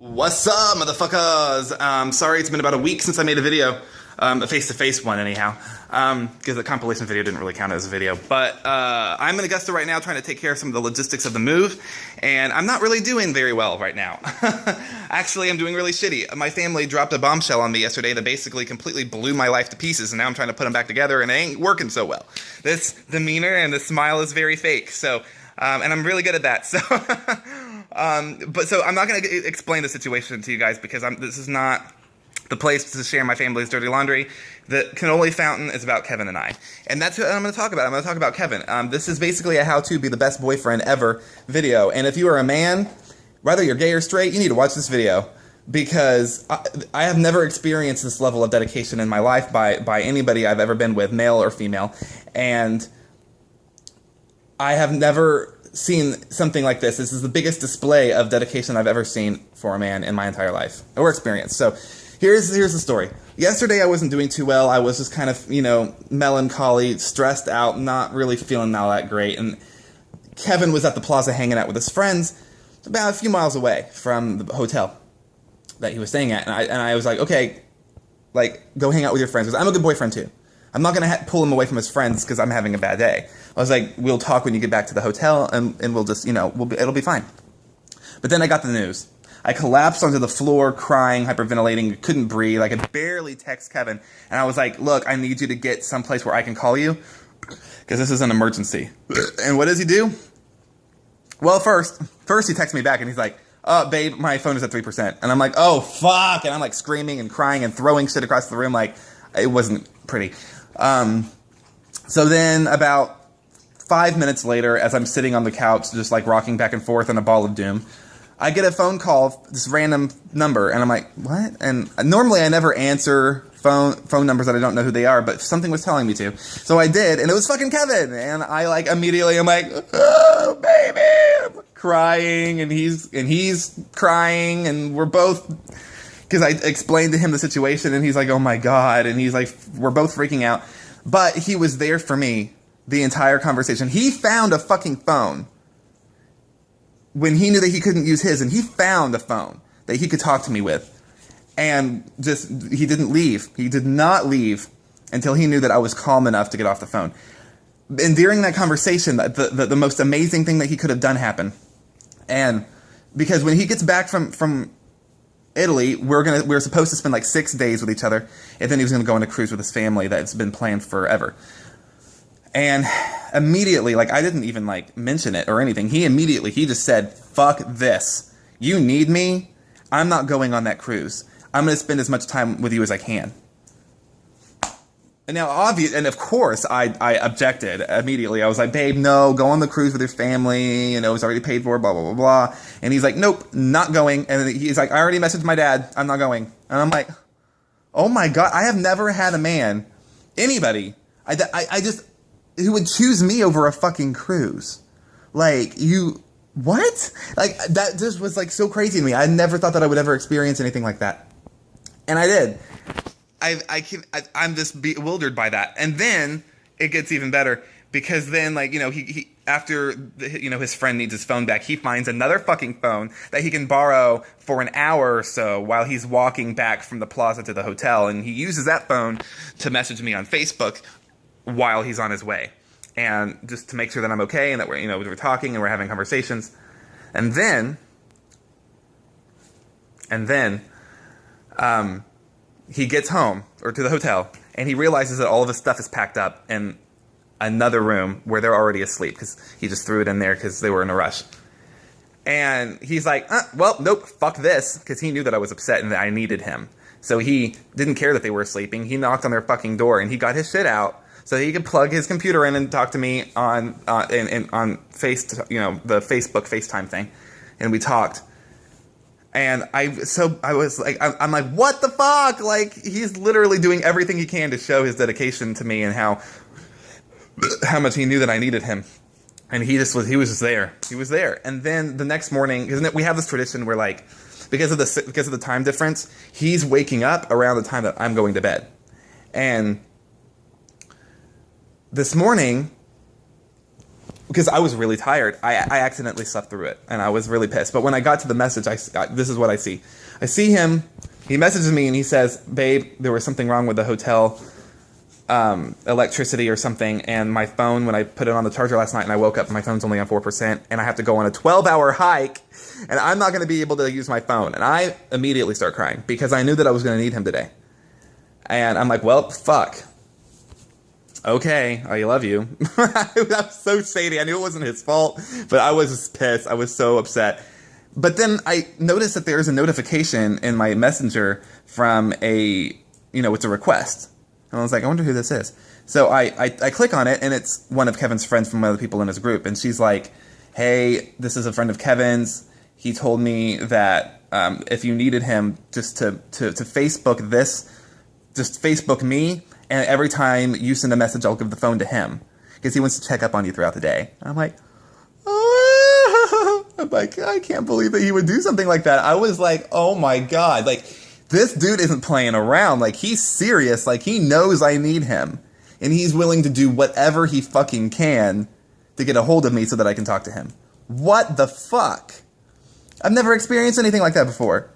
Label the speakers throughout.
Speaker 1: What's up, motherfuckers? Sorry it's been about a week since I made a video. A face-to-face one, anyhow. Because the compilation video didn't really count as a video. But, I'm in Augusta right now trying to take care of some of the logistics of the move. And I'm not really doing very well right now. Actually, I'm doing really shitty. My family dropped a bombshell on me yesterday that basically completely blew my life to pieces. And now I'm trying to put them back together and it ain't working so well. This demeanor and the smile is very fake. So, and I'm really good at that. So... So I'm not going to explain the situation to you guys because this is not the place to share my family's dirty laundry. The cannoli fountain is about Kevin and I. And that's what I'm going to talk about. I'm going to talk about Kevin. This is basically a how to be the best boyfriend ever video. And if you are a man, whether you're gay or straight, you need to watch this video. Because I have never experienced this level of dedication in my life by anybody I've ever been with, male or female. And I have never seen something like this. This is the biggest display of dedication I've ever seen for a man in my entire life or experience. So here's the story. Yesterday I wasn't doing too well. I was just kind of, melancholy, stressed out, not really feeling all that great. And Kevin was at the plaza hanging out with his friends about a few miles away from the hotel that he was staying at. And I was like, okay, go hang out with your friends. Because I'm a good boyfriend too. I'm not going to pull him away from his friends because I'm having a bad day. I was like, we'll talk when you get back to the hotel, and we'll just, it'll be fine. But then I got the news. I collapsed onto the floor, crying, hyperventilating, couldn't breathe. I could barely text Kevin. And I was like, look, I need you to get someplace where I can call you because this is an emergency. And what does he do? Well, first he texts me back, and he's like, babe, my phone is at 3%. And I'm like, oh, fuck. And I'm like screaming and crying and throwing shit across the room like it wasn't pretty. So then about 5 minutes later, as I'm sitting on the couch, just like rocking back and forth in a ball of doom, I get a phone call, this random number, and I'm like, what? And normally I never answer phone numbers that I don't know who they are, but something was telling me to. So I did, and it was fucking Kevin. And I immediately I'm like, oh, baby, I'm crying, and he's crying, and we're both, because I explained to him the situation, and he's like, oh my God, and he's like, we're both freaking out. But he was there for me the entire conversation. He found a fucking phone when he knew that he couldn't use his, and he found a phone that he could talk to me with. And he didn't leave. He did not leave until he knew that I was calm enough to get off the phone. And during that conversation, the most amazing thing that he could have done happened. And because when he gets back from Italy, we're supposed to spend like 6 days with each other, and then he was going to go on a cruise with his family that's been planned forever. And immediately, I didn't even mention it or anything. He just said, fuck this. You need me? I'm not going on that cruise. I'm going to spend as much time with you as I can. And now, of course, I objected immediately. I was like, babe, no, go on the cruise with your family. It's already paid for, blah, blah, blah, blah. And he's like, nope, not going. And he's like, I already messaged my dad. I'm not going. And I'm like, oh my God, I have never had a man, anybody, who would choose me over a fucking cruise. What? That just was so crazy to me. I never thought that I would ever experience anything like that. And I did. I'm just bewildered by that. And then it gets even better because then he after his friend needs his phone back, he finds another fucking phone that he can borrow for an hour or so while he's walking back from the plaza to the hotel, and he uses that phone to message me on Facebook while he's on his way, and just to make sure that I'm okay and that we're talking and we're having conversations. And then he gets home, or to the hotel, and he realizes that all of his stuff is packed up in another room where they're already asleep, because he just threw it in there because they were in a rush. And he's like, well, nope, fuck this, because he knew that I was upset and that I needed him. So he didn't care that they were sleeping. He knocked on their fucking door, and he got his shit out so he could plug his computer in and talk to me on Face, the Facebook FaceTime thing. And we talked. And I was like, I'm like, what the fuck? He's literally doing everything he can to show his dedication to me and how much he knew that I needed him. And he was just there. He was there. And then the next morning, we have this tradition where because of the time difference, he's waking up around the time that I'm going to bed. And this morning, because I was really tired. I accidentally slept through it, and I was really pissed. But when I got to the message, this is what I see. I see him. He messages me, and he says, "Babe, there was something wrong with the hotel electricity or something, and my phone, when I put it on the charger last night and I woke up, my phone's only on 4%, and I have to go on a 12-hour hike, and I'm not going to be able to use my phone." And I immediately start crying because I knew that I was going to need him today. And I'm like, well, fuck. Okay, I love you. That's so shady. I knew it wasn't his fault, but I was just pissed. I was so upset. But then I noticed that there's a notification in my messenger from it's a request. And I was like, I wonder who this is. So I click on it, and it's one of Kevin's friends from one of the people in his group. And she's like, hey, this is a friend of Kevin's. He told me that if you needed him, just to Facebook this, just Facebook me. And every time you send a message, I'll give the phone to him because he wants to check up on you throughout the day. And I'm like, oh. I'm like, I can't believe that he would do something like that. I was like, oh my God. Like, this dude isn't playing around. Like, he's serious. Like, he knows I need him. And he's willing to do whatever he fucking can to get a hold of me so that I can talk to him. What the fuck? I've never experienced anything like that before.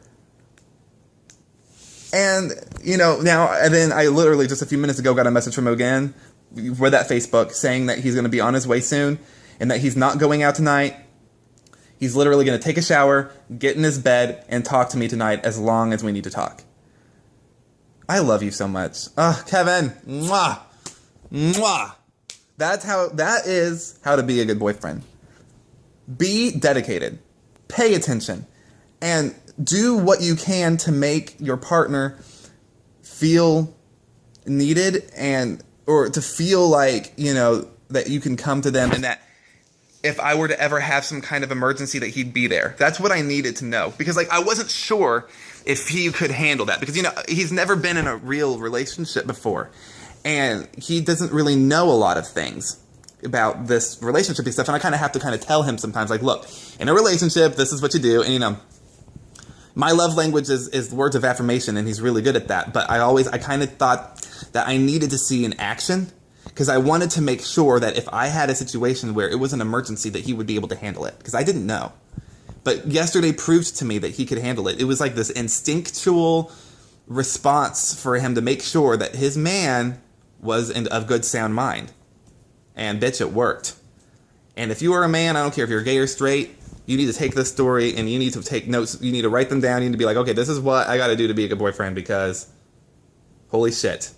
Speaker 1: And, and then I literally just a few minutes ago got a message from him again for that Facebook saying that he's going to be on his way soon and that he's not going out tonight. He's literally going to take a shower, get in his bed, and talk to me tonight as long as we need to talk. I love you so much. Kevin. Mwah. Mwah. That is how to be a good boyfriend. Be dedicated. Pay attention. And do what you can to make your partner feel needed or to feel like, that you can come to them and that if I were to ever have some kind of emergency that he'd be there. That's what I needed to know. Because I wasn't sure if he could handle that. Because, he's never been in a real relationship before. And he doesn't really know a lot of things about this relationship and stuff. And I kind of have to tell him sometimes, like, look, in a relationship, this is what you do. And, my love language is words of affirmation, and he's really good at that. But I kind of thought that I needed to see an action because I wanted to make sure that if I had a situation where it was an emergency that he would be able to handle it because I didn't know. But yesterday proved to me that he could handle it. It was like this instinctual response for him to make sure that his man was of good sound mind. And bitch, it worked. And if you are a man, I don't care if you're gay or straight, you need to take this story and you need to take notes. You need to write them down. You need to be like, okay, this is what I got to do to be a good boyfriend because holy shit.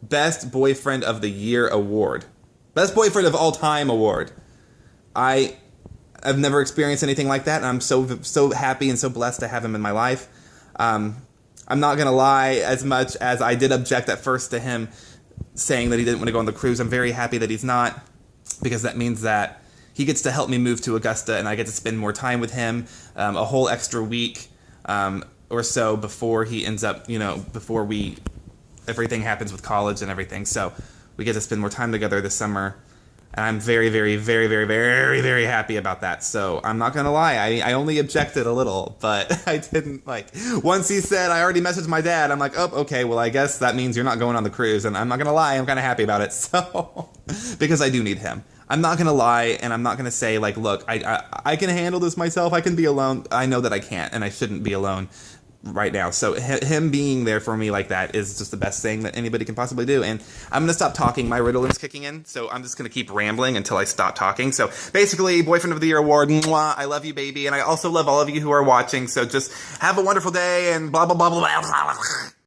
Speaker 1: Best Boyfriend of the Year award. Best Boyfriend of All Time award. I've never experienced anything like that, and I'm so happy and so blessed to have him in my life. I'm not going to lie, as much as I did object at first to him saying that he didn't want to go on the cruise. I'm very happy that he's not, because that means that he gets to help me move to Augusta, and I get to spend more time with him, a whole extra week or so before he ends up, before everything happens with college and everything. So we get to spend more time together this summer. And I'm very, very, very, very, very, very happy about that. So I'm not going to lie. I only objected a little, but I didn't once he said, I already messaged my dad. I'm like, oh, okay, well, I guess that means you're not going on the cruise. And I'm not going to lie. I'm kind of happy about it. So, because I do need him. I'm not going to lie. And I'm not going to say look, I can handle this myself. I can be alone. I know that I can't, and I shouldn't be alone right now. So him being there for me like that is just the best thing that anybody can possibly do. And I'm going to stop talking. My Ritalin is kicking in, so I'm just going to keep rambling until I stop talking. So basically, Boyfriend of the Year award. Mwah, I love you, baby. And I also love all of you who are watching. So just have a wonderful day and blah, blah, blah, blah, blah, blah.